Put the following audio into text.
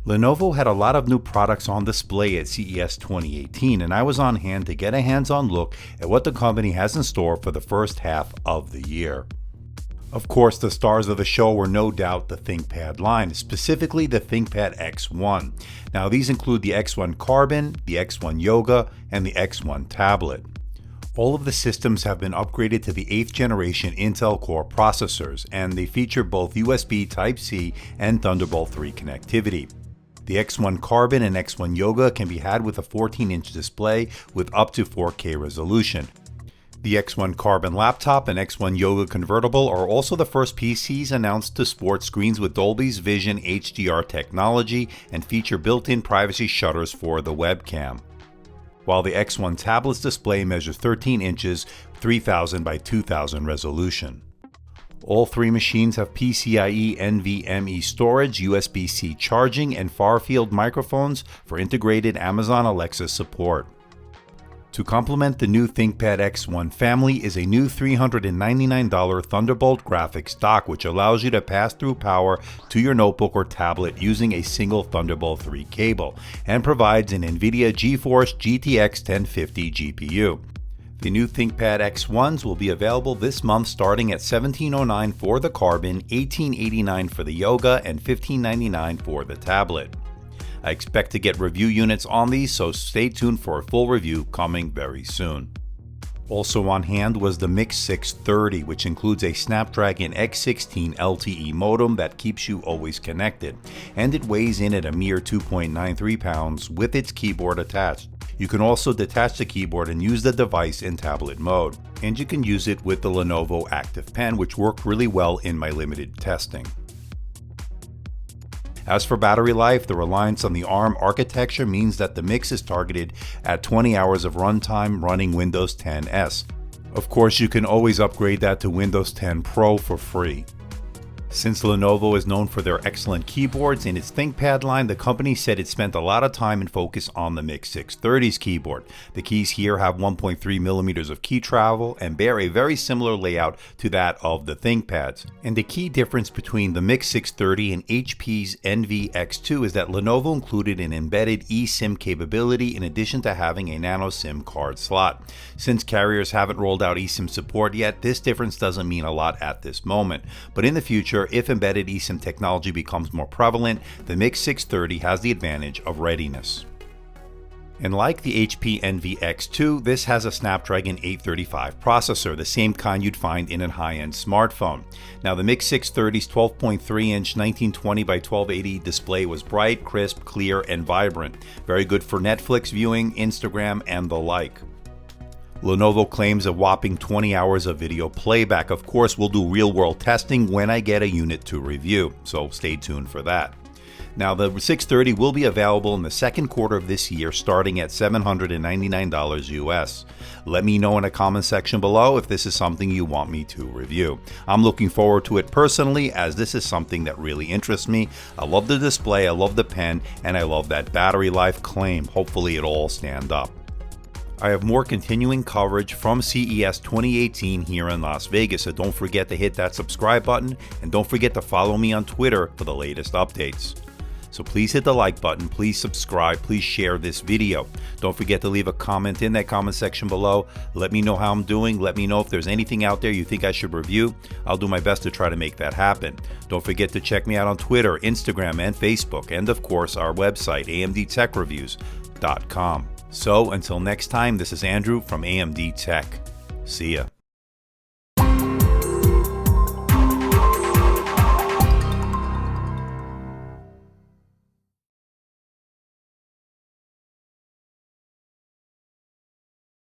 Lenovo had a lot of new products on display at CES 2018, and I was on hand to get a hands-on look at what the company has in store for the first half of the year. Of course, the stars of the show were no doubt the ThinkPad line, specifically the ThinkPad X1. Now, these include the X1 Carbon, the X1 Yoga, and the X1 Tablet. All of the systems have been upgraded to the 8th generation Intel Core processors, and they feature both USB Type-C and Thunderbolt 3 connectivity. The X1 Carbon and X1 Yoga can be had with a 14-inch display with up to 4K resolution. The X1 Carbon laptop and X1 Yoga convertible are also the first PCs announced to sport screens with Dolby's Vision HDR technology and feature built-in privacy shutters for the webcam. While the X1 tablet's display measures 13 inches, 3000 by 2000 resolution. All three machines have PCIe NVMe storage, USB-C charging, and far-field microphones for integrated Amazon Alexa support. To complement the new ThinkPad X1 family is a new $399 Thunderbolt graphics dock, which allows you to pass through power to your notebook or tablet using a single Thunderbolt 3 cable, and provides an NVIDIA GeForce GTX 1050 GPU. The new ThinkPad X1s will be available this month starting at $1,709 for the Carbon, $1,889 for the Yoga, and $1,599 for the tablet. I expect to get review units on these, so stay tuned for a full review coming very soon. Also on hand was the Miix 630, which includes a Snapdragon X16 LTE modem that keeps you always connected, and it weighs in at a mere 2.93 pounds with its keyboard attached. You can also detach the keyboard and use the device in tablet mode, and you can use it with the Lenovo Active Pen, which worked really well in my limited testing. As for battery life, the reliance on the ARM architecture means that the Miix is targeted at 20 hours of runtime running Windows 10 S. Of course, you can always upgrade that to Windows 10 Pro for free. Since Lenovo is known for their excellent keyboards in its ThinkPad line, the company said it spent a lot of time and focus on the Miix 630's keyboard. The keys here have 1.3 millimeters of key travel and bear a very similar layout to that of the ThinkPads. And the key difference between the Miix 630 and HP's Envy X2 is that Lenovo included an embedded eSIM capability in addition to having a nano SIM card slot. Since carriers haven't rolled out eSIM support yet, this difference doesn't mean a lot at this moment. But in the future, if embedded eSIM technology becomes more prevalent, the Miix 630 has the advantage of readiness. And like the HP Envy X2, this has a Snapdragon 835 processor, the same kind you'd find in a high-end smartphone. Now, the Miix 630's 12.3-inch 1920 by 1280 display was bright, crisp, clear, and vibrant. Very good for Netflix viewing, Instagram, and the like. Lenovo claims a whopping 20 hours of video playback. Of course, we'll do real-world testing when I get a unit to review, so stay tuned for that. Now, the 630 will be available in the second quarter of this year, starting at $799 US. Let me know in the comment section below if this is something you want me to review. I'm looking forward to it personally, as this is something that really interests me. I love the display, I love the pen, and I love that battery life claim. Hopefully it'll all stand up. I have more continuing coverage from CES 2018 here in Las Vegas, so don't forget to hit that subscribe button, and don't forget to follow me on Twitter for the latest updates. So please hit the like button, please subscribe, please share this video. Don't forget to leave a comment in that comment section below. Let me know how I'm doing. Let me know if there's anything out there you think I should review. I'll do my best to try to make that happen. Don't forget to check me out on Twitter, Instagram, and Facebook, and of course our website, AMDtechreviews.com. So until next time, this is Andrew from AMDtech. See ya.